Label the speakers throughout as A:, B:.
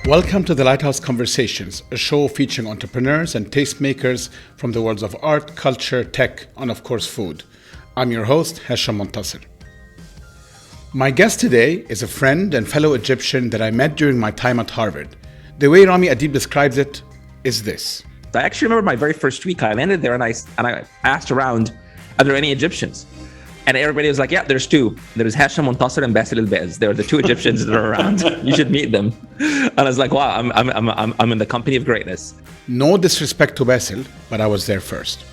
A: Welcome to the Lighthouse Conversations, a show featuring entrepreneurs and tastemakers from the worlds of art, culture, tech, and of course food. I'm your host, Hesham Montasser. My guest today is a friend and fellow Egyptian that I met during my time at Harvard. The way Ramy Adeeb describes it is this.
B: I actually remember my very first week. I landed there and I asked around, are there any Egyptians? And everybody was like, yeah, there's two. There's Hesham Montasser and Basil El-Bez. They're the two Egyptians that are around. You should meet them. And I was like, wow, I'm in the company of greatness.
A: No disrespect to Basil, but I was there first.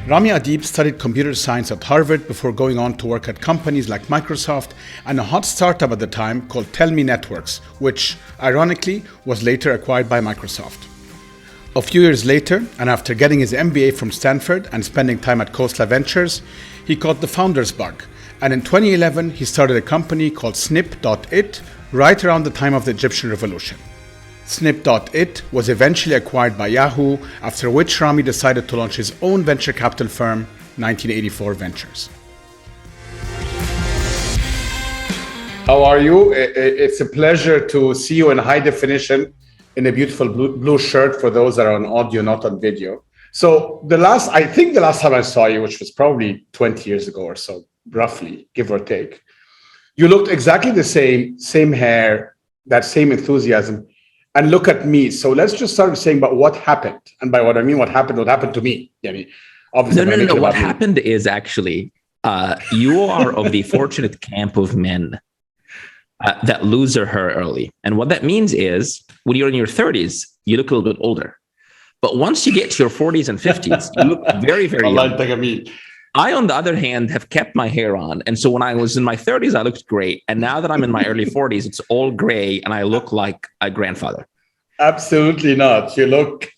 A: Ramy Adeeb studied computer science at Harvard before going on to work at companies like Microsoft and a hot startup at the time called Tell Me Networks, which, ironically, was later acquired by Microsoft. A few years later, and after getting his MBA from Stanford and spending time at Khosla Ventures, he caught the founder's bug. And in 2011, he started a company called Snip.it right around the time of the Egyptian Revolution. Snip.it was eventually acquired by Yahoo, after which Ramy decided to launch his own venture capital firm, 1984 Ventures. How are you? It's a pleasure to see you in high definition in a beautiful blue shirt for those that are on audio, not on video. So the last time I saw you, which was probably 20 years ago or so, roughly, give or take, you looked exactly the same hair, that same enthusiasm. And look at me. So let's just start with saying about what happened. And by what I mean, what happened to me. I mean, obviously,
B: no. What happened is actually, you are of the fortunate camp of men that lose their hair early. And what that means is when you're in your 30s, you look a little bit older. But once you get to your 40s and 50s, you look very, very young. I, on the other hand, have kept my hair on. And so when I was in my 30s, I looked great. And now that I'm in my early 40s, it's all gray and I look like a grandfather. Absolutely not. You look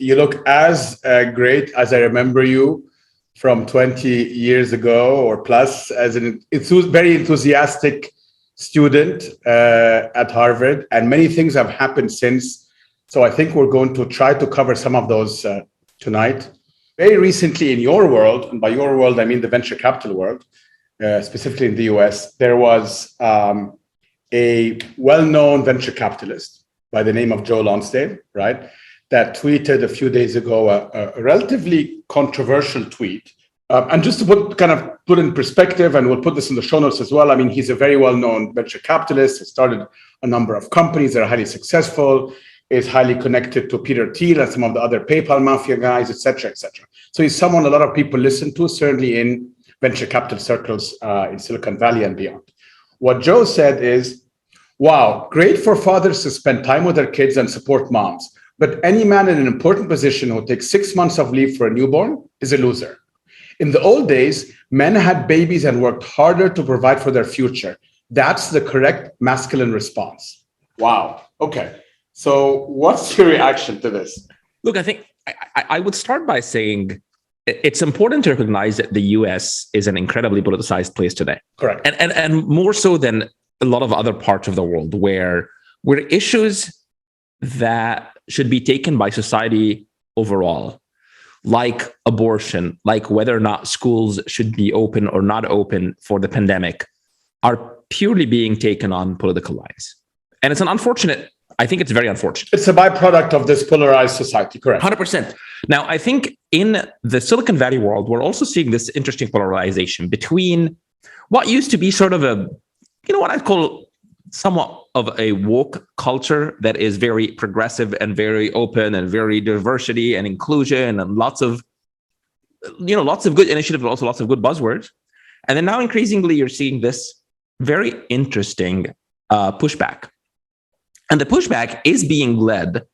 B: as great as I remember you from 20 years ago or plus, as a very enthusiastic student at Harvard. And many things have happened since. So I think we're going to try to cover some of those tonight. Very recently in your world, and by your world, I mean the venture capital world, specifically in the US, there was a well-known venture capitalist by the name of Joe Lonsdale, right? That tweeted a few days ago a relatively controversial tweet. And just to put in perspective, and we'll put this in the show notes as well. I mean, he's a very well-known venture capitalist. He started a number of companies that are highly successful, is highly connected to Peter Thiel and some of the other PayPal mafia guys, et cetera, et cetera. So he's someone a lot of people listen to, certainly in venture capital circles in Silicon Valley and beyond. What Joe said is, wow, great for fathers to spend time with their kids and support moms. But any man in an important position who takes 6 months of leave for a newborn is a loser. In the old days, men had babies and worked harder to provide for their future. That's the correct masculine response. Wow. Okay. So what's your reaction to this? Look, I think I would start by saying it's important to recognize that the US is an incredibly politicized place today.
A: Correct.
B: And more so than a lot of other parts of the world where issues that should be taken by society overall, like abortion, like whether or not schools should be open or not open for the pandemic, are purely being taken on political lines. And it's I think it's very unfortunate.
A: It's a byproduct of this polarized society, correct?
B: 100%. Now, I think in the Silicon Valley world, we're also seeing this interesting polarization between what used to be sort of what I'd call somewhat of a woke culture that is very progressive and very open and very diversity and inclusion and lots of good initiatives, but also lots of good buzzwords. And then now increasingly, you're seeing this very interesting pushback. And the pushback is being led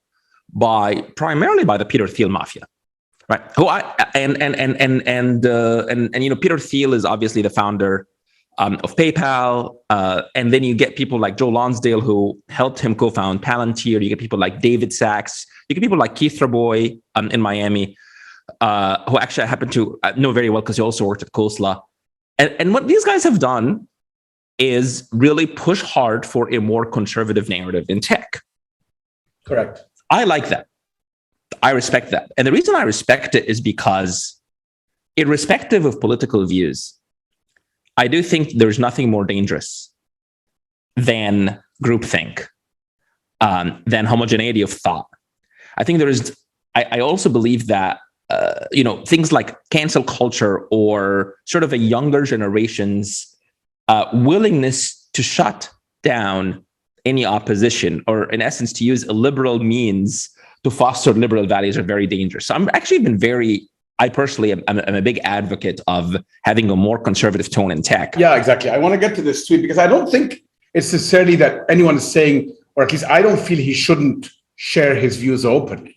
B: primarily by the Peter Thiel mafia, right? Peter Thiel is obviously the founder of PayPal, and then you get people like Joe Lonsdale who helped him co-found Palantir. You get people like David Sachs. You get people like Keith Raboy in Miami, who actually I happen to know very well because he also worked at Khosla. And what these guys have done is really push hard for a more conservative narrative in tech.
A: Correct.
B: I like that. I respect that. And the reason I respect it is because, irrespective of political views, I do think there's nothing more dangerous than groupthink than homogeneity of thought. I think I also believe that, things like cancel culture or sort of a younger generation's willingness to shut down any opposition, or in essence, to use a liberal means to foster liberal values, are very dangerous. So I personally am a big advocate of having a more conservative tone in tech.
A: Yeah, exactly. I want to get to this tweet because I don't think it's necessarily that anyone is saying, or at least I don't feel he shouldn't share his views openly.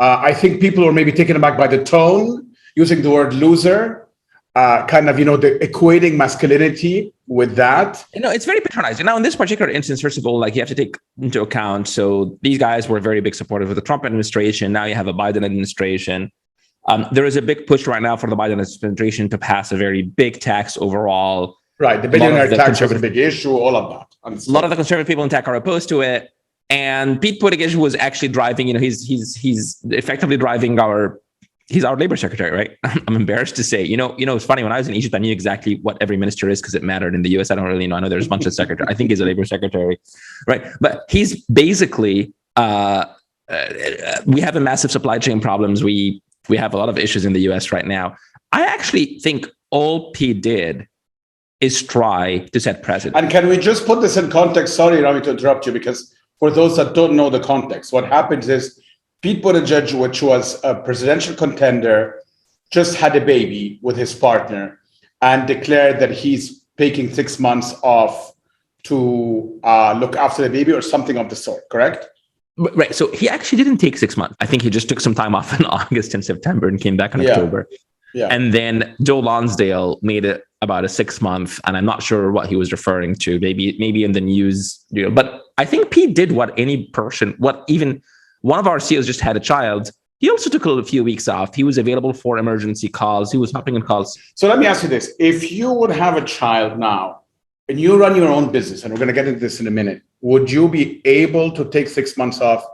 A: I think people are maybe taken aback by the tone, using the word loser, the equating masculinity with that.
B: It's very patronizing. Now, in this particular instance, first of all, you have to take into account, so these guys were very big supporters of the Trump administration. Now you have a Biden administration. There is a big push right now for the Biden administration to pass a very big tax overall.
A: Right, the billionaire tax was a big issue, all of that.
B: A lot of the conservative people in tech are opposed to it. And Pete Buttigieg was actually driving, he's effectively driving he's our labor secretary, right? I'm embarrassed to say, it's funny, when I was in Egypt, I knew exactly what every minister is because it mattered. In the US, I don't really know. I know there's a bunch of secretaries. I think he's a labor secretary, right? But he's basically, we have a massive supply chain problems. We have a lot of issues in the US right now. I actually think all Pete did is try to set precedent.
A: And can we just put this in context? Sorry, Ramy, to interrupt you, because for those that don't know the context, what happens is Pete Buttigieg, which was a presidential contender, just had a baby with his partner and declared that he's taking 6 months off to look after the baby or something of the sort, correct?
B: Right. So he actually didn't take 6 months. I think he just took some time off in August and September and came back in October. Yeah. And then Joe Lonsdale made it about a 6 month, and I'm not sure what he was referring to. Maybe in the news, but I think Pete did what even one of our CEOs just had a child. He also took a few weeks off. He was available for emergency calls. He was hopping on calls.
A: So let me ask you this. If you would have a child now and you run your own business, and we're going to get into this in a minute, would you be able to take 6 months off?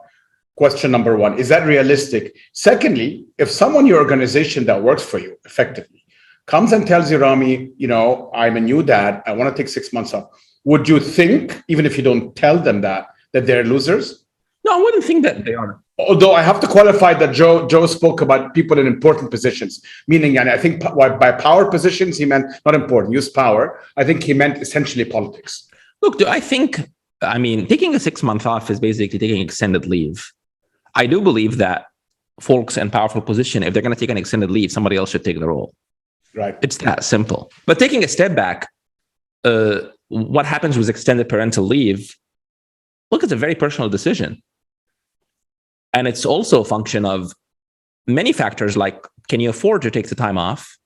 A: Question number one, is that realistic? Secondly, if someone in your organization that works for you effectively comes and tells you, Ramy, I'm a new dad, I want to take 6 months off, would you think, even if you don't tell them that they're losers?
B: No, I wouldn't think that they are.
A: Although I have to qualify that Joe spoke about people in important positions, meaning, and I think by power positions, he meant not important, use power. I think he meant essentially politics.
B: Look, taking a 6 month off is basically taking extended leave. I do believe that folks in powerful position, if they're going to take an extended leave, somebody else should take the role.
A: Right.
B: It's that simple. But taking a step back, what happens with extended parental leave? Look, it's a very personal decision. And it's also a function of many factors, like, can you afford to take the time off?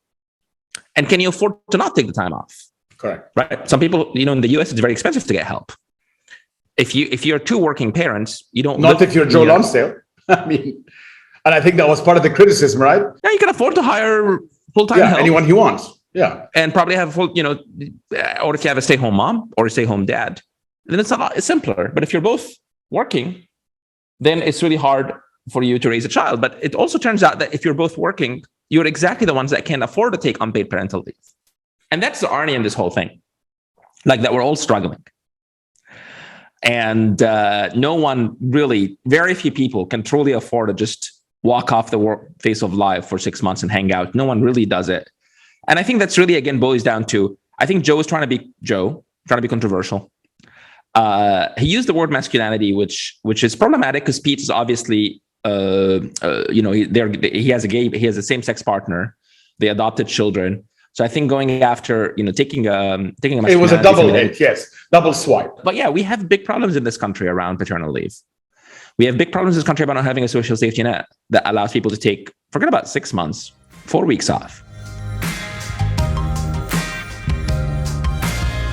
B: And can you afford to not take the time off?
A: Correct.
B: Right. Some people, in the US, it's very expensive to get help. If you're two working parents, you don't.
A: Not if you're Joe Lonsdale. And I think that was part of the criticism, right?
B: Yeah, you can afford to hire full-time help.
A: Anyone he wants. Yeah.
B: And probably have full, or if you have a stay-home mom or a stay-home dad, then it's simpler. But if you're both working, then it's really hard for you to raise a child. But it also turns out that if you're both working, you're exactly the ones that can afford to take unpaid parental leave. And that's the irony in this whole thing. That we're all struggling. And no one really, very few people can truly afford to just walk off the face of life for 6 months and hang out. No one really does it. And I think that's really, again, boils down to, I think Joe is trying to be controversial. He used the word masculinity, which is problematic because Pete is obviously, he has a same-sex partner. They adopted children. So I think going after, taking a
A: it was a double hit, yes, double swipe.
B: But yeah, we have big problems in this country around paternal leave. We have big problems in this country about not having a social safety net that allows people to take, forget about 6 months, 4 weeks off.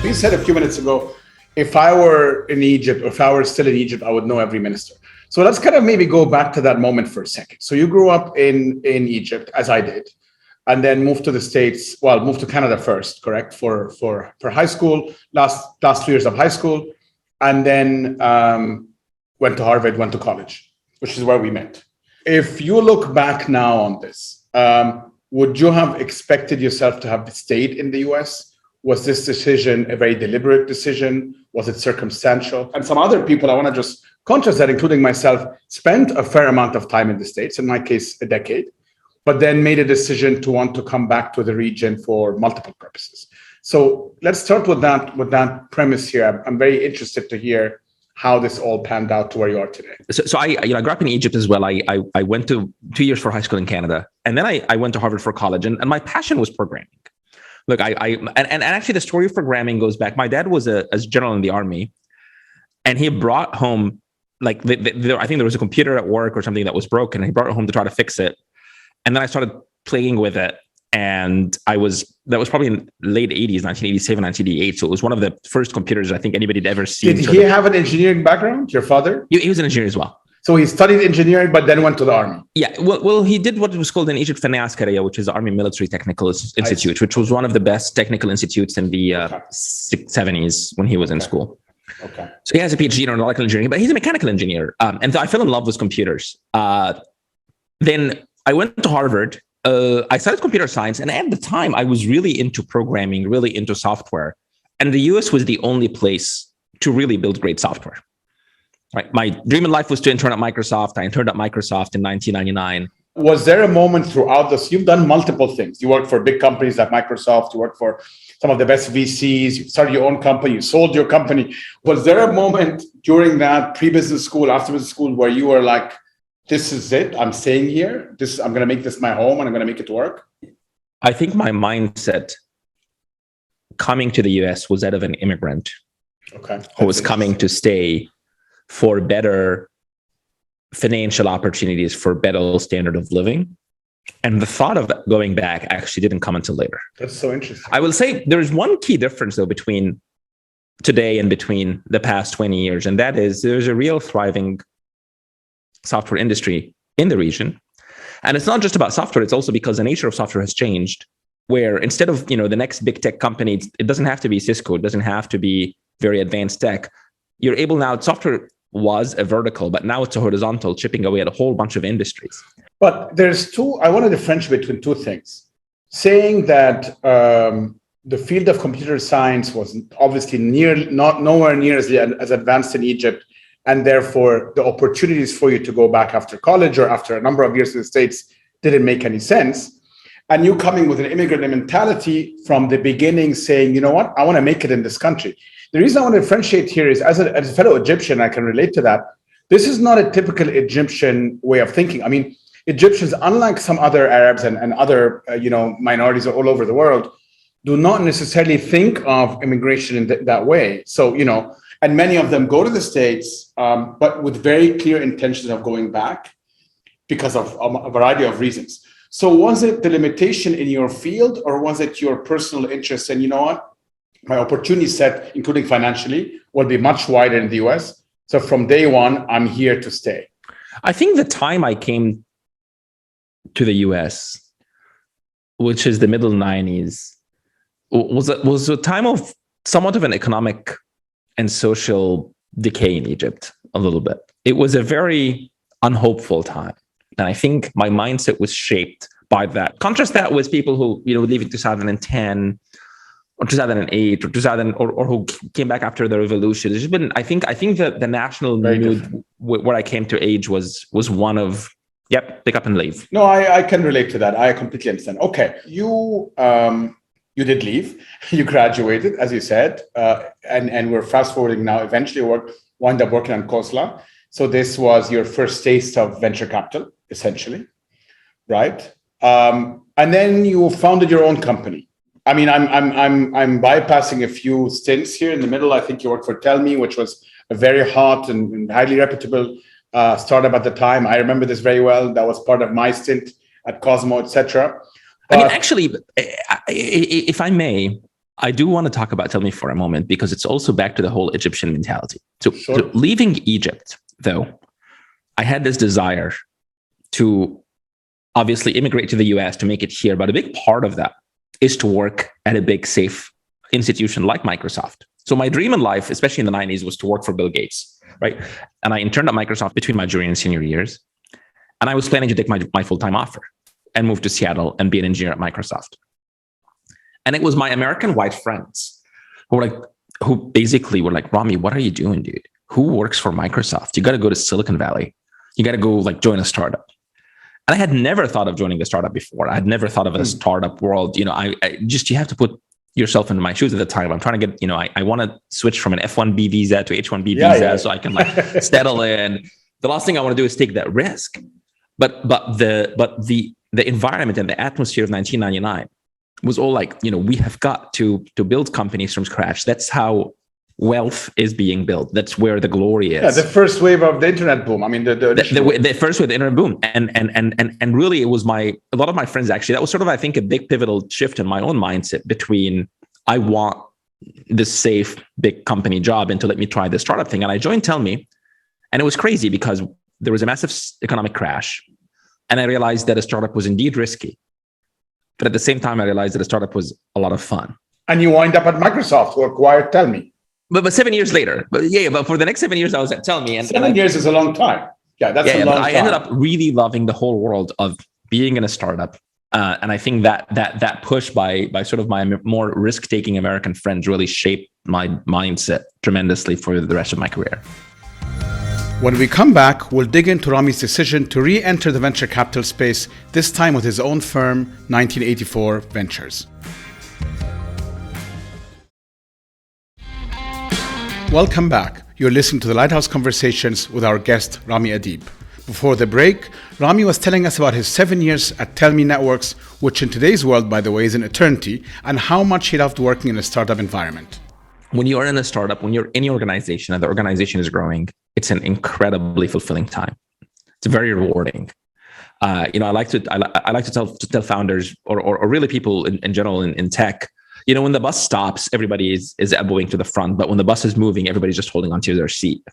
A: You said a few minutes ago, if I were in Egypt, or if I were still in Egypt, I would know every minister. So let's kind of maybe go back to that moment for a second. So you grew up in Egypt, as I did, and then moved to the States, moved to Canada first, correct? For high school, last 3 years of high school, and then went to Harvard, went to college, which is where we met. If you look back now on this, would you have expected yourself to have stayed in the US? Was this decision a very deliberate decision? Was it circumstantial? And some other people, I want to just contrast that, including myself, spent a fair amount of time in the States, in my case, a decade, but then made a decision to want to come back to the region for multiple purposes. So let's start with that premise here. I'm very interested to hear how this all panned out to where you are today.
B: So I grew up in Egypt as well. I went to 2 years for high school in Canada, and then I went to Harvard for college, and my passion was programming. Look, and actually the story of programming goes back. My dad was a general in the army, and he brought home I think there was a computer at work or something that was broken, and he brought it home to try to fix it. And then I started playing with it, and that was probably in late 80s, 1987, 1988. So it was one of the first computers I think anybody had ever seen.
A: Did he have an engineering background, your father?
B: He was an engineer as well.
A: So he studied engineering, but then went to the army.
B: Yeah, well, he did what was called in Egypt Fana Askaria, which is the Army Military Technical Institute, which was one of the best technical institutes in the 70s when he was in school.
A: Okay.
B: So he has a PhD in aeronautical engineering, but he's a mechanical engineer. And I fell in love with computers. Then I went to Harvard. I studied computer science. And at the time, I was really into programming, really into software. And the US was the only place to really build great software. Right. My dream in life was to intern at Microsoft. I interned at Microsoft in 1999.
A: Was there a moment throughout this? You've done multiple things. You worked for big companies like Microsoft. You worked for some of the best VCs. You started your own company. You sold your company. Was there a moment during that pre-business school, after business school, where you were like, this is it. I'm staying here. I'm going to make this my home and I'm going to make it work?
B: I think my mindset coming to the US was that of an immigrant who was coming to stay for better financial opportunities, for better standard of living. And the thought of going back actually didn't come until later.
A: That's so interesting.
B: I will say there's one key difference, though, between today and between the past 20 years. And that is there's a real thriving software industry in the region. And it's not just about software. It's also because the nature of software has changed, where instead of, the next big tech company, it doesn't have to be Cisco. It doesn't have to be very advanced tech. You're able now, software was a vertical, but now it's a horizontal, chipping away at a whole bunch of industries.
A: But I want to differentiate between two things. Saying that the field of computer science was obviously nowhere near as advanced in Egypt, and therefore the opportunities for you to go back after college or after a number of years in the States didn't make any sense. And you coming with an immigrant mentality from the beginning saying, you know what, I want to make it in this country. The reason I want to differentiate here is as a fellow Egyptian, I can relate to that. This is not a typical Egyptian way of thinking. I mean, Egyptians, unlike some other Arabs and other minorities all over the world, do not necessarily think of immigration in that way. So, and many of them go to the States, but with very clear intentions of going back because of a variety of reasons. So was it the limitation in your field, or was it your personal interest? And you know what? My opportunity set, including financially, will be much wider in the US. So from day one, I'm here to stay.
B: I think the time I came to the US, which is the middle 90s, was a time of somewhat of an economic and social decay in Egypt, a little bit. It was a very unhopeful time. And I think my mindset was shaped by that. Contrast that with people who, leave in 2010 or 2008 or 2000 or who came back after the revolution. There's been, I think that the national mood where I came to age was one of, pick up and leave.
A: No, I can relate to that. I completely understand. Okay, you did leave. You graduated, as you said, and we're fast forwarding now. Eventually, wind up working on Khosla. So this was your first taste of venture capital, essentially, right? And then you founded your own company. I mean, I'm bypassing a few stints here in the middle. I think you worked for Tell Me, which was a very hot and highly reputable startup at the time. I remember this very well. That was part of my stint at Cosmo, etc.
B: I mean, actually, if I may, I do want to talk about Tell Me for a moment, because it's also back to the whole Egyptian mentality. So leaving Egypt, though, I had this desire to obviously immigrate to the US to make it here. But a big part of that is to work at a big, safe institution like Microsoft. So my dream in life, especially in the 90s, was to work for Bill Gates, right? And I interned at Microsoft between my junior and senior years. And I was planning to take my full-time offer and move to Seattle and be an engineer at Microsoft. And it was my American white friends who basically were like, Ramy, what are you doing, dude? who works for Microsoft? You got to go to Silicon Valley. You got to go like join a startup. And I had never thought of joining a startup before. I had never thought of a startup world. I just, you have to put yourself into my shoes at the time. I'm trying to get, I want to switch from an F1B visa to H1B visa so I can like settle in. The last thing I want to do is take that risk. But the environment and the atmosphere of 1999 was all like, we have got to build companies from scratch. That's how wealth is being built. That's where the glory is.
A: Yeah, the first wave of the internet boom. I mean, the
B: first wave of the internet boom, and really, it was a lot of my friends actually. That was sort of, I think, a big pivotal shift in my own mindset between I want this safe big company job and to let me try this startup thing. And I joined Tell Me, and it was crazy because there was a massive economic crash, and I realized that a startup was indeed risky, but at the same time, I realized that a startup was a lot of fun.
A: And you wind up at Microsoft, who acquired Tell Me.
B: But 7 years later, but for the next 7 years, I was at Tell Me. And
A: 7 years is a long time. Yeah, that's a long time.
B: I ended up really loving the whole world of being in a startup. And I think that push by sort of my more risk-taking American friends really shaped my mindset tremendously for the rest of my career.
A: When we come back, we'll dig into Ramy's decision to re-enter the venture capital space, this time with his own firm, 1984 Ventures. Welcome back. You're listening to the Lighthouse Conversations with our guest, Ramy Adeeb. Before the break, Ramy was telling us about his 7 years at Tell Me Networks, which in today's world, by the way, is an eternity, and how much he loved working in a startup environment.
B: When you are in a startup, when you're in your organization and the organization is growing, it's an incredibly fulfilling time. It's very rewarding. I like to tell founders or really people in general in tech, when the bus stops, everybody is elbowing to the front, but when the bus is moving, everybody's just holding onto their seat,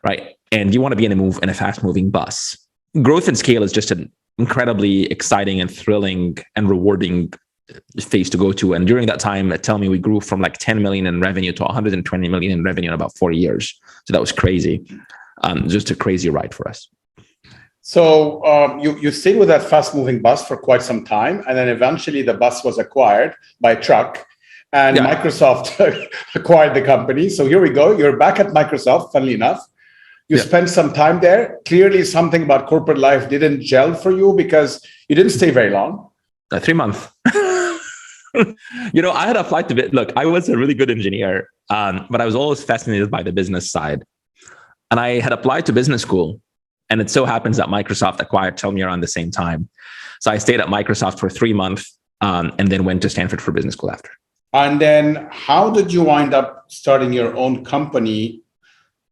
B: right? And you want to be in a fast-moving bus. Growth and scale is just an incredibly exciting and thrilling and rewarding phase to go to. And during that time, Tell Me, we grew from like 10 million in revenue to 120 million in revenue in about 4 years. So that was crazy. Just a crazy ride for us.
A: So you stayed with that fast-moving bus for quite some time, and then eventually the bus was acquired by a truck, and Microsoft acquired the company. So here we go. You're back at Microsoft, funnily enough. You spent some time there. Clearly something about corporate life didn't gel for you because you didn't stay very long.
B: 3 months. I had applied to look, I was a really good engineer, but I was always fascinated by the business side. And I had applied to business school. And it so happens that Microsoft acquired Tell Me around the same time. So I stayed at Microsoft for 3 months and then went to Stanford for business school after.
A: And then how did you wind up starting your own company,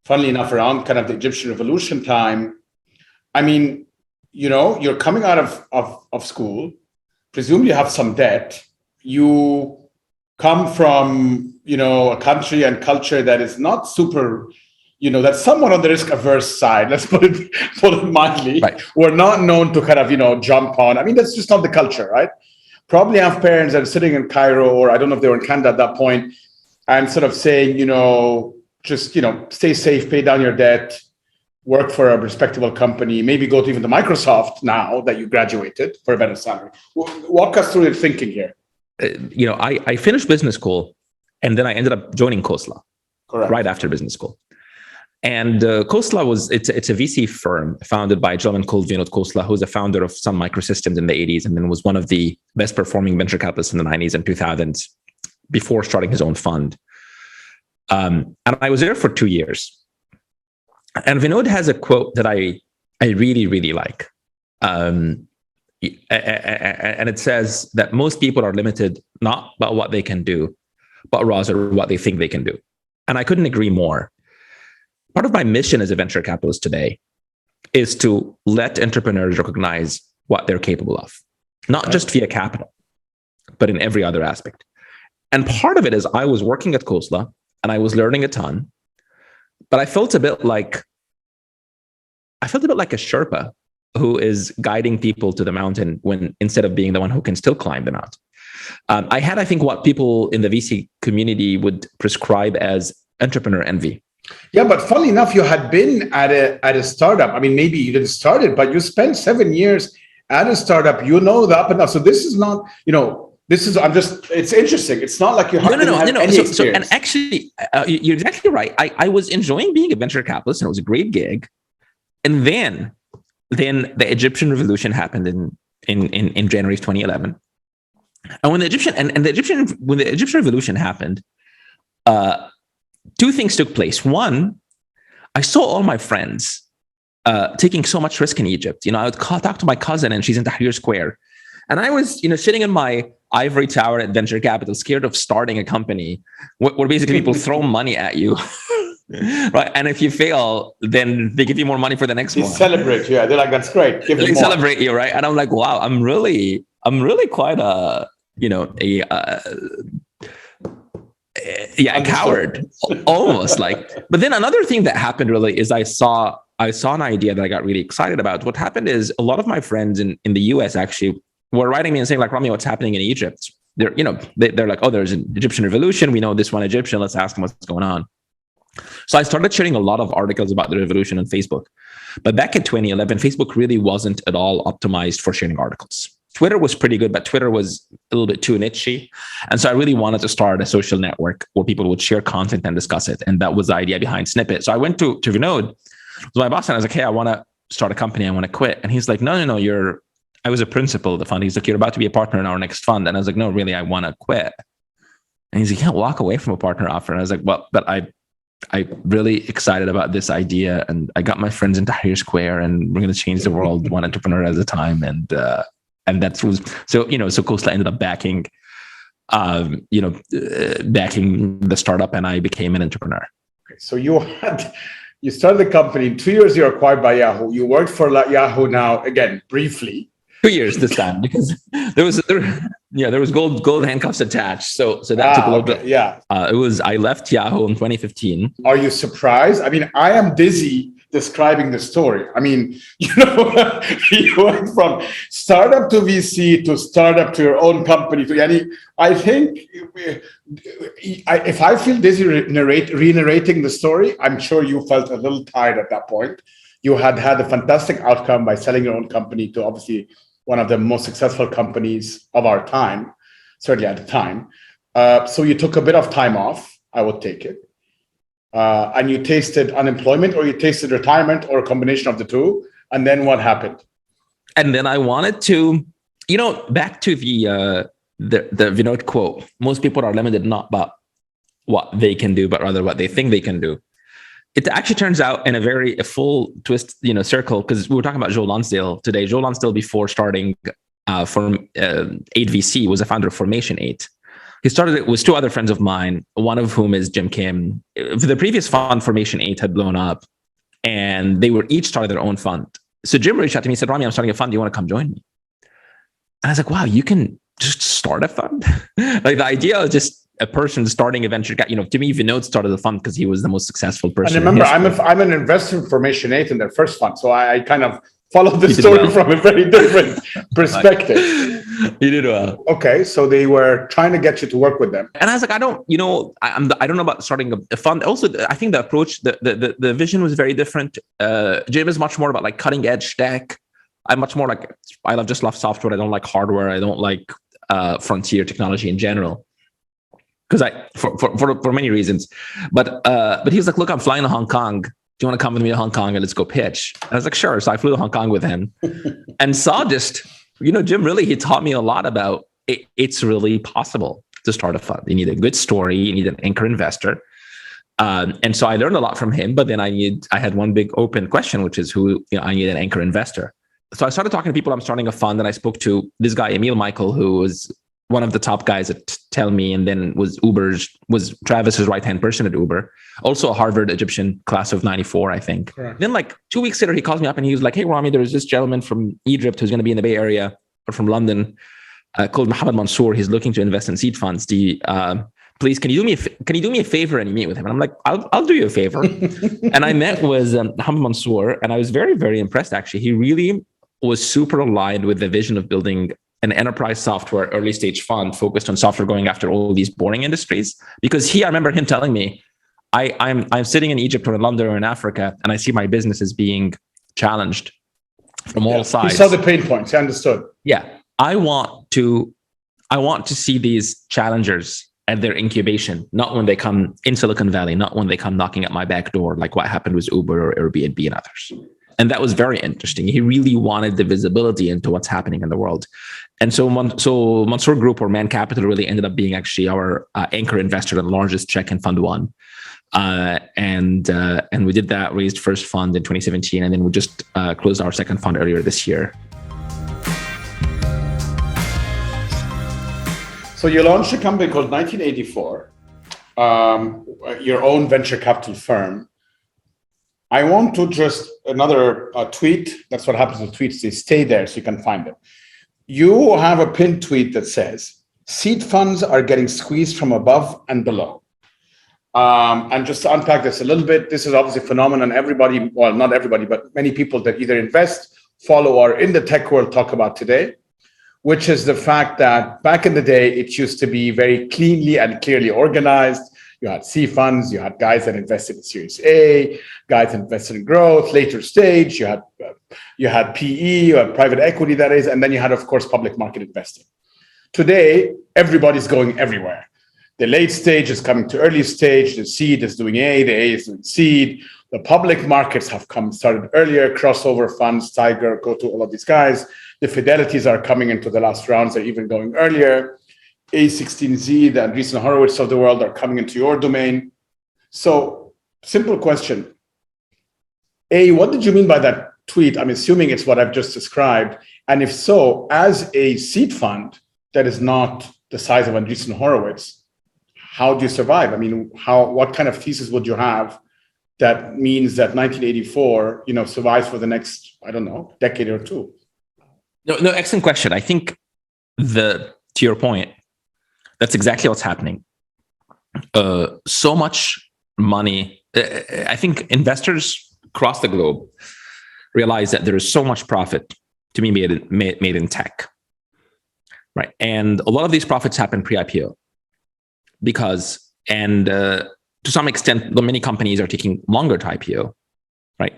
A: funnily enough, around kind of the Egyptian revolution time? I mean, you're coming out of school, presumably you have some debt. You come from, a country and culture that is not super... that's somewhat on the risk-averse side. Let's put it mildly.
B: Right.
A: We're not known to kind of, jump on. I mean, that's just not the culture, right? Probably have parents that are sitting in Cairo, or I don't know if they were in Canada at that point, and sort of saying, just, stay safe, pay down your debt, work for a respectable company, maybe go to even the Microsoft now that you graduated for a better salary. Walk us through your thinking here.
B: I finished business school, and then I ended up joining Khosla.
A: Correct.
B: Right after business school. And Khosla it's a VC firm founded by a gentleman called Vinod Khosla, who's a founder of Sun Microsystems in the 80s, and then was one of the best performing venture capitalists in the 90s and 2000s before starting his own fund. And I was there for 2 years. And Vinod has a quote that I really, really like. And it says that most people are limited not by what they can do, but rather what they think they can do. And I couldn't agree more. Part of my mission as a venture capitalist today is to let entrepreneurs recognize what they're capable of, not just via capital, but in every other aspect. And part of it is I was working at Khosla and I was learning a ton, but I felt a bit like a Sherpa who is guiding people to the mountain when instead of being the one who can still climb the mountain. I had, I think, what people in the VC community would prescribe as entrepreneur envy.
A: Yeah, but funnily enough, you had been at a startup. I mean, maybe you didn't start it, but you spent 7 years at a startup. The up and down. So this is not, it's interesting. It's not like you didn't have any experience.
B: And actually, you're exactly right. I was enjoying being a venture capitalist, and it was a great gig. And then the Egyptian revolution happened in January of 2011. And when the Egyptian revolution happened, two things took place. One, I saw all my friends taking so much risk in Egypt. I would talk to my cousin, and she's in Tahrir Square. And I was, sitting in my ivory tower at venture capital, scared of starting a company where basically people throw money at you, right? And if you fail, then they give you more money for the next one.
A: Celebrate, yeah. They're like, that's great.
B: They celebrate you, right? And I'm like, wow, I'm really quite a coward, almost like. But then another thing that happened really is I saw an idea that I got really excited about. What happened is a lot of my friends in the US actually were writing me and saying like, Ramy, what's happening in Egypt? They're like, oh, there's an Egyptian revolution. We know this one Egyptian. Let's ask them what's going on. So I started sharing a lot of articles about the revolution on Facebook. But back in 2011, Facebook really wasn't at all optimized for sharing articles. Twitter was pretty good, but Twitter was a little bit too niche. And so I really wanted to start a social network where people would share content and discuss it. And that was the idea behind Snippet. So I went to Vinod, was my boss, and I was like, hey, I want to start a company. I want to quit. And he's like, no, I was a principal of the fund. He's like, you're about to be a partner in our next fund. And I was like, no, really, I want to quit. And he's like, you can't walk away from a partner offer. And I was like, well, but I really excited about this idea. And I got my friends in Tahrir Square, and we're going to change the world one entrepreneur at a time. And that was, so Khosla ended up backing the startup, and I became an entrepreneur.
A: Okay, so you started the company. In 2 years, you were acquired by Yahoo. You worked for Yahoo now, again, briefly.
B: 2 years this time, because there was gold handcuffs attached. So that took a little bit.
A: Yeah.
B: I left Yahoo in 2015.
A: Are you surprised? I mean, I am dizzy describing the story. I mean, you went from startup to VC to startup to your own company. I think if I feel dizzy re-narrating the story, I'm sure you felt a little tired at that point. You had a fantastic outcome by selling your own company to obviously one of the most successful companies of our time, certainly at the time. So you took a bit of time off, I would take it. And you tasted unemployment, or you tasted retirement, or a combination of the two. And then what happened?
B: And then I wanted to, back to the Vinod quote, most people are limited not by what they can do, but rather what they think they can do. It actually turns out in a full twist, circle, because we were talking about Joe Lonsdale today. Joe Lonsdale, before starting 8 VC, was a founder of Formation 8. He started it with two other friends of mine, one of whom is Jim Kim. The previous fund, Formation 8, had blown up, and they were each started their own fund. So Jim reached out to me and said, Ramy, I'm starting a fund. Do you want to come join me? And I was like, wow, you can just start a fund? Like, the idea of just a person starting a venture, to me, Vinod started the fund because he was the most successful person.
A: And remember, I'm an investor in Formation 8 in their first fund. So I kind of followed the story from a very different perspective.
B: You did well.
A: Okay, so they were trying to get you to work with them.
B: And I was like, I don't know about starting a fund. Also, I think the approach, the vision was very different. Jim is much more about like cutting edge tech. I'm much more like, I love software. I don't like hardware. I don't like frontier technology in general. Because for many reasons. But he was like, look, I'm flying to Hong Kong. Do you want to come with me to Hong Kong and let's go pitch? And I was like, sure. So I flew to Hong Kong with him and saw just, Jim really, he taught me a lot about it's really possible to start a fund. You need a good story. You need an anchor investor. And so I learned a lot from him, but then I had one big open question, which is I need an anchor investor. So I started talking to people. I'm starting a fund, and I spoke to this guy, Emil Michael, who was one of the top guys at Tell Me, and then was Travis's right-hand person at Uber. Also a Harvard Egyptian class of 94, I think. Correct. Then like 2 weeks later, he calls me up and he was like, hey, Ramy, there's this gentleman from Egypt who's going to be in the Bay Area, or from London, called Mohammed Mansour. He's looking to invest in seed funds. Please, can you do me a favor and meet with him? And I'm like, I'll do you a favor. And I met with Mohammed Mansour, and I was very, very impressed, actually. He really was super aligned with the vision of building an enterprise software early stage fund focused on software going after all these boring industries. Because I remember him telling me, I'm sitting in Egypt or in London or in Africa, and I see my businesses being challenged from all sides.
A: He saw the pain points. He understood.
B: Yeah. I want to I want to see these challengers at their incubation, not when they come in Silicon Valley, not when they come knocking at my back door, like what happened with Uber or Airbnb and others. And that was very interesting. He really wanted the visibility into what's happening in the world. And so Mansour Group, or Man Capital, really ended up being actually our anchor investor and largest check in Fund 1. And we did that, raised first fund in 2017, and then we just closed our second fund earlier this year.
A: So you launched a company called 1984, your own venture capital firm. I want to just another tweet. That's what happens with tweets. They stay there so you can find them. You have a pinned tweet that says, seed funds are getting squeezed from above and below. And just to unpack this a little bit, this is obviously a phenomenon everybody, well, not everybody, but many people that either invest, follow, or in the tech world talk about today, which is the fact that back in the day, it used to be very cleanly and clearly organized. You had C funds, you had guys that invested in Series A, guys that invested in growth, later stage, you had PE, you had private equity, that is, and then you had, of course, public market investing. Today, everybody's going everywhere. The late stage is coming to early stage, the seed is doing A, the A is doing seed. The public markets have started earlier, crossover funds, Tiger, go to all of these guys. The Fidelities are coming into the last rounds, they're even going earlier. A16Z, the Andreessen Horowitz of the world are coming into your domain. So, simple question. A, what did you mean by that tweet? I'm assuming it's what I've just described. And if so, as a seed fund that is not the size of Andreessen Horowitz, how do you survive? I mean, what kind of thesis would you have that means that 1984, survives for the next, I don't know, decade or two?
B: No, excellent question. I think to your point, that's exactly what's happening. So much money. I think investors across the globe realize that there is so much profit to be made in tech, right? And a lot of these profits happen pre-IPO to some extent, many companies are taking longer to IPO, right?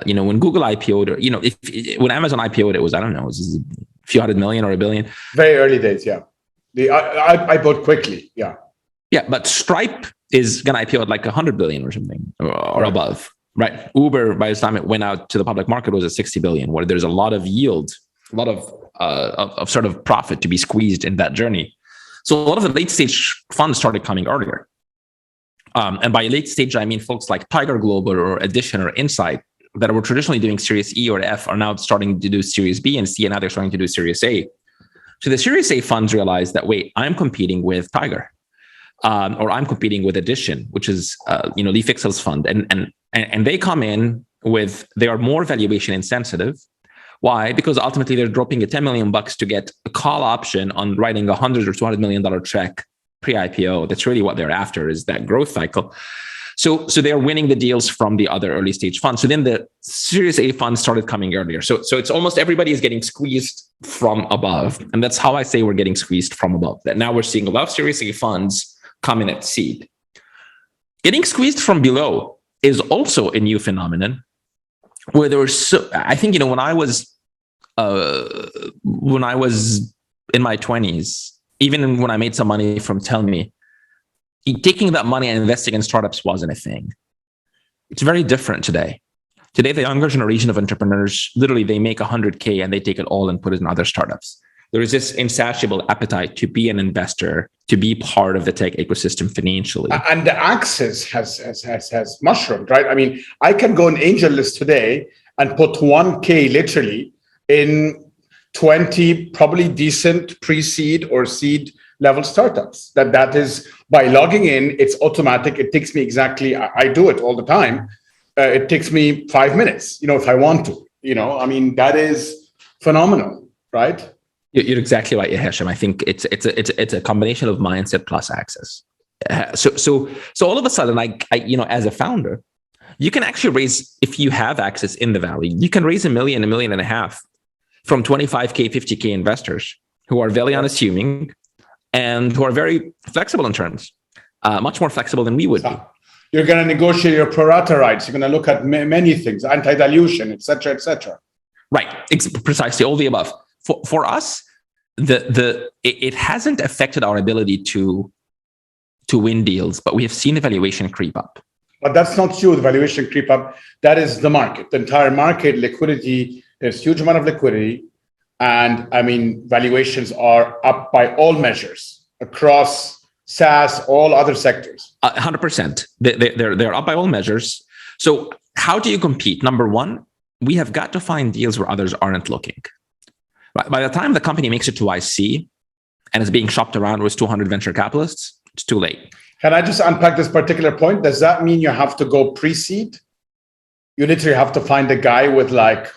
B: When Google IPO'd, or when Amazon IPO'd, it was, I don't know, it was a few hundred million or $1 billion.
A: Very early days, yeah. I bought quickly, yeah.
B: Yeah, but Stripe is going to IPO at like 100 billion or something, or above, right? Uber, by the time it went out to the public market, was at 60 billion, where there's a lot of yield, a lot of sort of profit to be squeezed in that journey. So a lot of the late stage funds started coming earlier. And by late stage, I mean folks like Tiger Global or Addition or Insight that were traditionally doing Series E or F are now starting to do Series B and C, and now they're starting to do Series A. So the Series A funds realize that, wait, I'm competing with Tiger, or I'm competing with Addition, which is Lee Fixel's fund, and they come in they are more valuation insensitive. Why? Because ultimately they're dropping a $10 million to get a call option on writing a $100 or $200 million check pre-IPO. That's really what they're after, is that growth cycle. So they're winning the deals from the other early stage funds. So then the Series A funds started coming earlier. So it's almost everybody is getting squeezed from above. And that's how I say we're getting squeezed from above. That now we're seeing a lot of Series A funds come in at seed. Getting squeezed from below is also a new phenomenon where there was I think, when I was in my 20s, even when I made some money from Tell Me, taking that money and investing in startups wasn't a thing. It's very different today. Today, the younger generation of entrepreneurs, literally, they make 100K and they take it all and put it in other startups. There is this insatiable appetite to be an investor, to be part of the tech ecosystem financially. And
A: the access has mushroomed, right? I mean, I can go on AngelList today and put 1K literally in 20 probably decent pre-seed or seed level startups. That is, by logging in, it's automatic. It takes me exactly, I do it all the time. It takes me 5 minutes, if I want to, I mean, that is phenomenal, right?
B: You're exactly right, Hesham. I think it's a combination of mindset plus access. So all of a sudden, I as a founder, you can actually raise, if you have access in the Valley, you can raise $1 million, $1.5 million from 25K, 50K investors who are very unassuming and who are very flexible in terms, much more flexible than we would be.
A: You're going to negotiate your pro rata rights. You're going to look at many things, anti-dilution, et cetera, et cetera.
B: Right, precisely, all the above. For us, it hasn't affected our ability to win deals, but we have seen the valuation creep up.
A: But that's not you, the valuation creep up. That is the market, the entire market, liquidity. There's huge amount of liquidity. And I mean, valuations are up by all measures across SaaS, all other sectors.
B: 100%. They're up by all measures. So how do you compete? Number one, we have got to find deals where others aren't looking. By the time the company makes it to IC and is being shopped around with 200 venture capitalists, it's too late.
A: Can I just unpack this particular point? Does that mean you have to go pre-seed? You literally have to find a guy with like,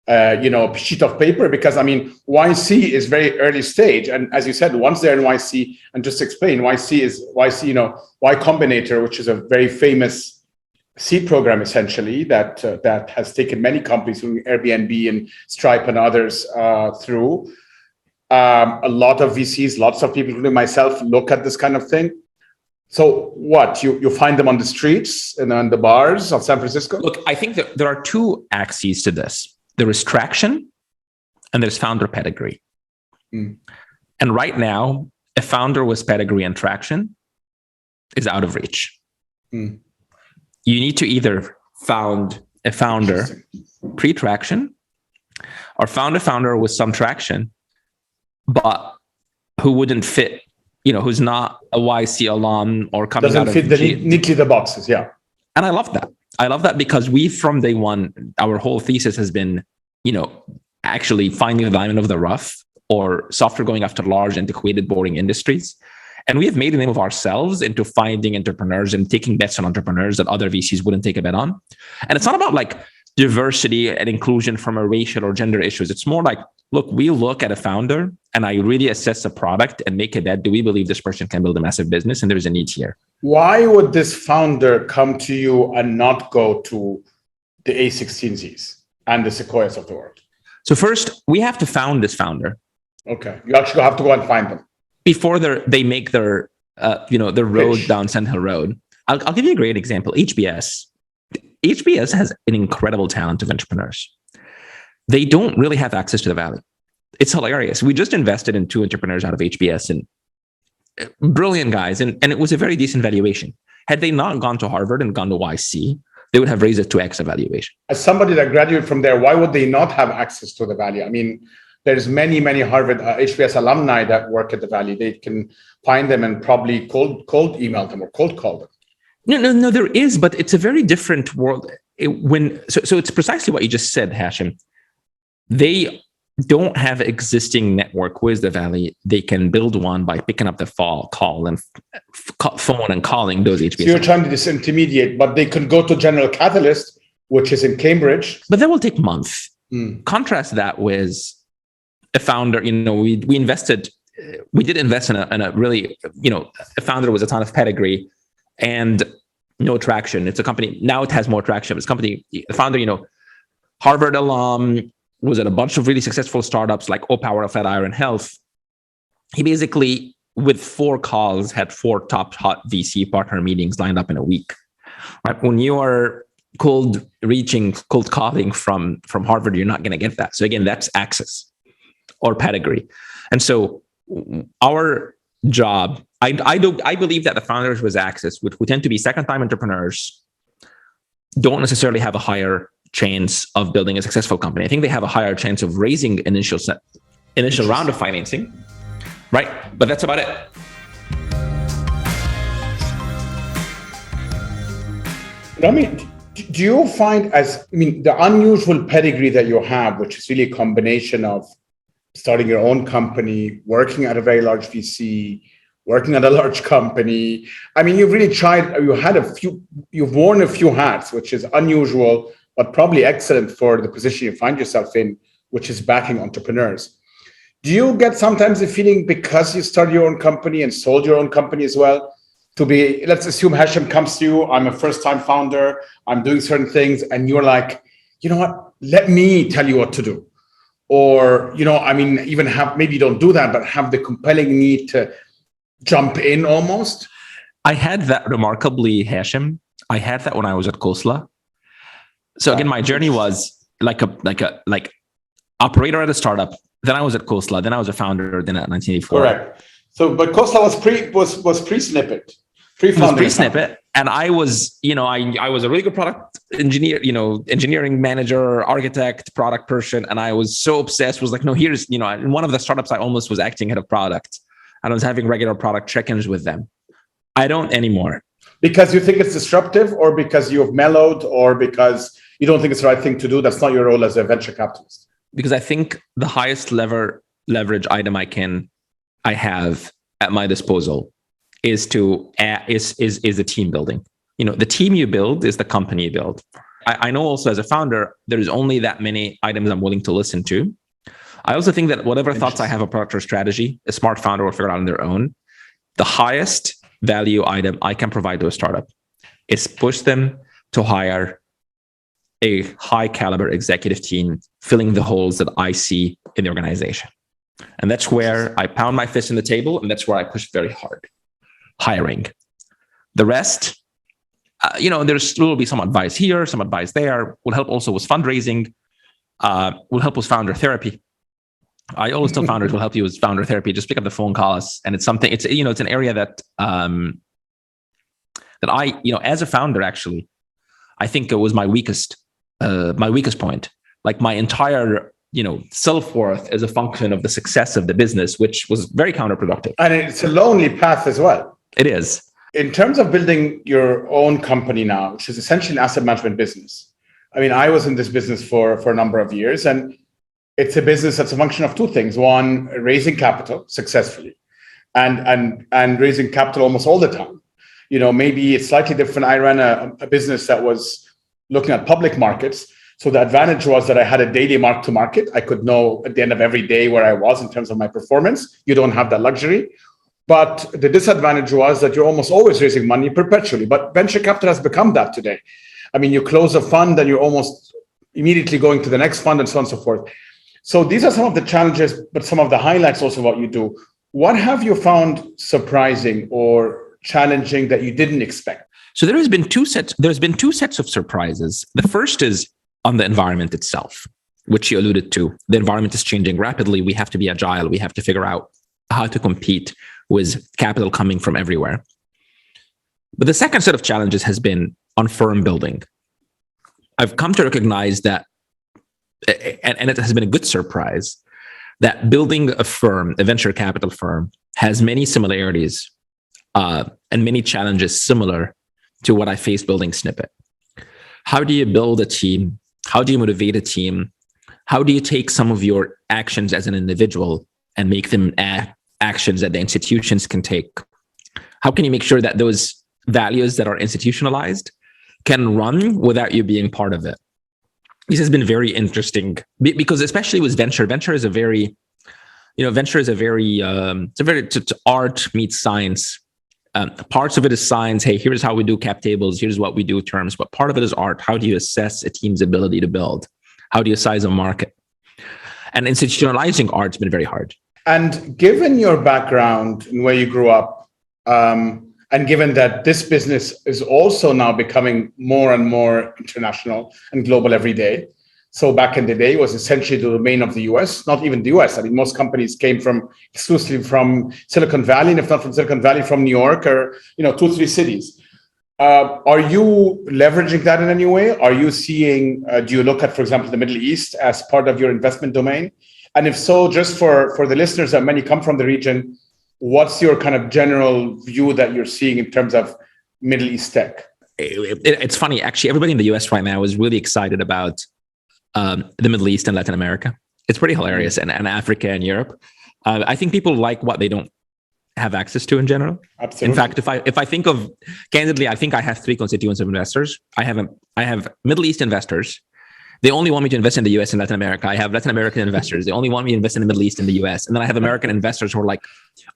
A: a sheet of paper? Because I mean, YC is very early stage. And as you said, once they're in YC, and just explain, YC is YC, Y Combinator, which is a very famous seed program essentially that has taken many companies, including Airbnb and Stripe and others through. A lot of VCs, lots of people, including myself, look at this kind of thing. So what, you find them on the streets and on the bars of San Francisco?
B: Look, I think that there are two axes to this. There is traction and there's founder pedigree. And right now, a founder with pedigree and traction is out of reach. You need to either found a founder pre-traction or found a founder with some traction, but who wouldn't fit, who's not a YC alum or coming
A: doesn't
B: out of
A: fit neatly the boxes. Yeah.
B: And I love that. I love that because we, from day one, our whole thesis has been, actually finding the diamond of the rough or software going after large, antiquated, boring industries. And we have made a name of ourselves into finding entrepreneurs and taking bets on entrepreneurs that other VCs wouldn't take a bet on. And it's not about like diversity and inclusion from a racial or gender issues. It's more like, look, we look at a founder and I really assess a product and make a bet. Do we believe this person can build a massive business? And there's a need here.
A: Why would this founder come to you and not go to the A16Zs and the Sequoias of the world?
B: So first, we have to found this founder.
A: Okay. You actually have to go and find them.
B: Before they make their road
A: Pitch.
B: down Sand Hill Road. I'll give you a great example. HBS. HBS has an incredible talent of entrepreneurs. They don't really have access to the Valley. It's hilarious. We just invested in 2 entrepreneurs out of HBS and brilliant guys. And it was a very decent valuation. Had they not gone to Harvard and gone to YC, they would have raised it to X valuation.
A: As somebody that graduated from there, why would they not have access to the Valley? I mean, there's many Harvard HBS alumni that work at the Valley. They can find them and probably cold email them or cold call them.
B: No, there is, but it's a very different world. So it's precisely what you just said, Hashim. They don't have existing network with the Valley. They can build one by picking up the phone and calling those HBS.
A: So you're trying to disintermediate, but they can go to General Catalyst, which is in Cambridge.
B: But that will take months. Contrast that with a founder. We did invest in a really, a founder with a ton of pedigree and no traction. It's a company. Now it has more traction. It's a company, the founder, Harvard alum, was at a bunch of really successful startups like Power of Flatiron Health. He basically, with 4 calls, had 4 top hot VC partner meetings lined up in a week. Right? When you are cold calling from Harvard, you're not going to get that. So again, that's access or pedigree. And so our job, I believe that the founders with access, who tend to be second-time entrepreneurs, don't necessarily have a higher chance of building a successful company. I think they have a higher chance of raising initial round of financing, right? But that's about it.
A: Ramy, do you find the unusual pedigree that you have, which is really a combination of starting your own company, working at a very large VC, working at a large company. You've really tried, you've worn a few hats, which is unusual, but probably excellent for the position you find yourself in, which is backing entrepreneurs. Do you get sometimes the feeling, because you started your own company and sold your own company as well, let's assume Hashim comes to you, I'm a first-time founder, I'm doing certain things, and you're like, you know what, let me tell you what to do. Or, even maybe you don't do that, but have the compelling need to jump in almost?
B: I had that remarkably, Hashim. I had that when I was at Khosla. So again, my journey was like operator at a startup, Then I was at Khosla. Then I was a founder. Then at 1984.
A: Correct. So, but Khosla was pre-Snippet, pre-founding.
B: Pre-Snippet, and I was, I was a really good product engineer, engineering manager, architect, product person, and I was so obsessed. Was like, no, here's, in one of the startups, I almost was acting head of product, and I was having regular product check-ins with them. I don't anymore.
A: Because you think it's disruptive, or because you've mellowed, or because you don't think it's the right thing to do? That's not your role as a venture capitalist.
B: Because I think the highest leverage item I have at my disposal is the team building. The team you build is the company you build. I know also as a founder, there's only that many items I'm willing to listen to. I also think that whatever thoughts I have of product or strategy, a smart founder will figure out on their own. The highest value item I can provide to a startup is push them to hire a high caliber executive team filling the holes that I see in the organization. And that's where I pound my fist on the table, and that's where I push very hard. Hiring. The rest, will be some advice here, some advice there. Will help also with fundraising. Will help with founder therapy. I always tell founders will help you with founder therapy. Just pick up the phone, call us, and it's something. It's it's an area that that I as a founder actually, I think it was my weakest point. Like my entire self-worth is a function of the success of the business, which was very counterproductive.
A: And it's a lonely path as well.
B: It is.
A: In terms of building your own company now, which is essentially an asset management business. I mean, I was in this business for a number of years, and it's a business that's a function of two things. One, raising capital successfully and raising capital almost all the time. Maybe it's slightly different. I ran a business that was looking at public markets. So the advantage was that I had a daily mark to market. I could know at the end of every day where I was in terms of my performance. You don't have that luxury. But the disadvantage was that you're almost always raising money perpetually. But venture capital has become that today. I mean, you close a fund and you're almost immediately going to the next fund and so on and so forth. So these are some of the challenges, but some of the highlights also of what you do. What have you found surprising or challenging that you didn't expect?
B: So there's been two sets of surprises. The first is on the environment itself, which you alluded to. The environment is changing rapidly. We have to be agile. We have to figure out how to compete with capital coming from everywhere. But the second set of challenges has been on firm building. I've come to recognize that, and it has been a good surprise, that building a firm, a venture capital firm, has many similarities and many challenges similar to what I faced building Snippet. How do you build a team? How do you motivate a team? How do you take some of your actions as an individual and make them actions that the institutions can take? How can you make sure that those values that are institutionalized can run without you being part of it? This has been very interesting because especially with venture is a very, it's art meets science. Parts of it is science. Hey, here's how we do cap tables. Here's what we do terms. But part of it is art. How do you assess a team's ability to build? How do you size a market? And institutionalizing art's been very hard.
A: And given your background and where you grew up, and given that this business is also now becoming more and more international and global every day. So back in the day, it was essentially the domain of the US, not even the US. I mean, most companies came exclusively from Silicon Valley, and if not from Silicon Valley, from New York or, 2-3 cities. Are you leveraging that in any way? Are you seeing, do you look at, for example, the Middle East as part of your investment domain? And if so, just for the listeners that many come from the region, what's your kind of general view that you're seeing in terms of Middle East tech?
B: It's funny, actually, everybody in the US right now is really excited about the Middle East and Latin America. It's pretty hilarious, and Africa and Europe. I think people like what they don't have access to in general.
A: Absolutely.
B: In fact, if I think of, candidly, I think I have 3 constituents of investors. I have Middle East investors. They only want me to invest in the US and Latin America. I have Latin American investors. They only want me to invest in the Middle East and the US. And then I have American investors who are like,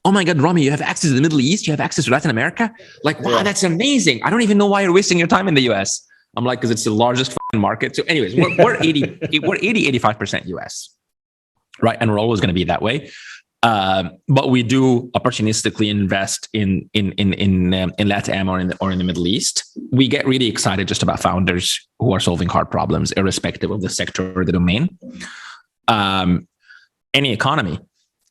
B: oh my God, Ramy, you have access to the Middle East? You have access to Latin America? Like, wow, that's amazing. I don't even know why you're wasting your time in the US. I'm like, because it's the largest market. So anyways, we're 85% US, right? And we're always going to be that way. But we do opportunistically invest in LATAM or in the Middle East. We get really excited just about founders who are solving hard problems, irrespective of the sector or the domain. any economy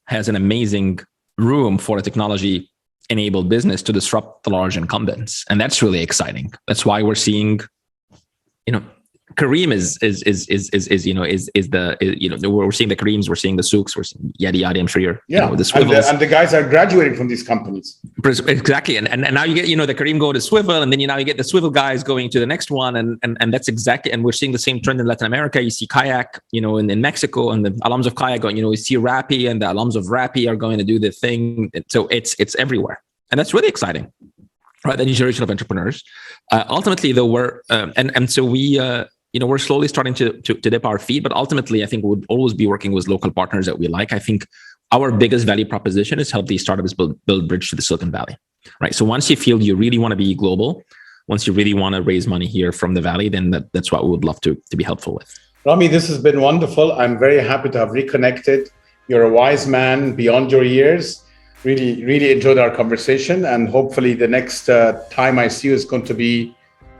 B: has an amazing room for a technology-enabled business to disrupt the large incumbents, and that's really exciting. That's why we're seeing, Kareem is we're seeing the Kareems, we're seeing the Souks, we're seeing yada yada. I'm sure you're the Swivels,
A: and the guys are graduating from these companies.
B: Exactly, and now you get the Kareem go to Swivel, and then now you get the Swivel guys going to the next one, and that's exactly. And we're seeing the same trend in Latin America. You see Kayak, in Mexico, and the alums of Kayak going. We see Rappi, and the alums of Rappi are going to do the thing. So it's everywhere, and that's really exciting, right? The new generation of entrepreneurs. Ultimately, though, we're slowly starting to dip our feet, but ultimately, I think we'll always be working with local partners that we like. I think our biggest value proposition is help these startups build bridge to the Silicon Valley, right? So once you feel you really want to be global, once you really want to raise money here from the Valley, then that's what we would love to be helpful with.
A: Ramy, this has been wonderful. I'm very happy to have reconnected. You're a wise man beyond your years. Really, really enjoyed our conversation, and hopefully the next time I see you is going to be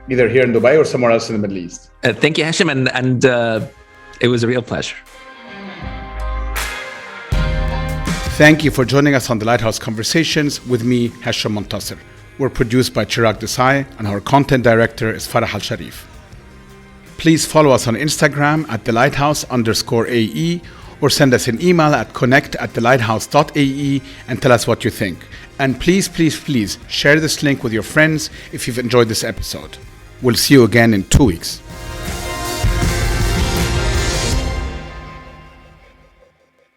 A: either here in Dubai or somewhere else in the Middle East.
B: Thank you, Hashim, and it was a real pleasure.
A: Thank you for joining us on the Lighthouse Conversations with me, Hashim Montasser. We're produced by Chirag Desai, and our content director is Farah Al-Sharif. Please follow us on Instagram at thelighthouse_AE, or send us an email at connect@thelighthouse.ae and tell us what you think. And please, please, please share this link with your friends if you've enjoyed this episode. We'll see you again in 2 weeks.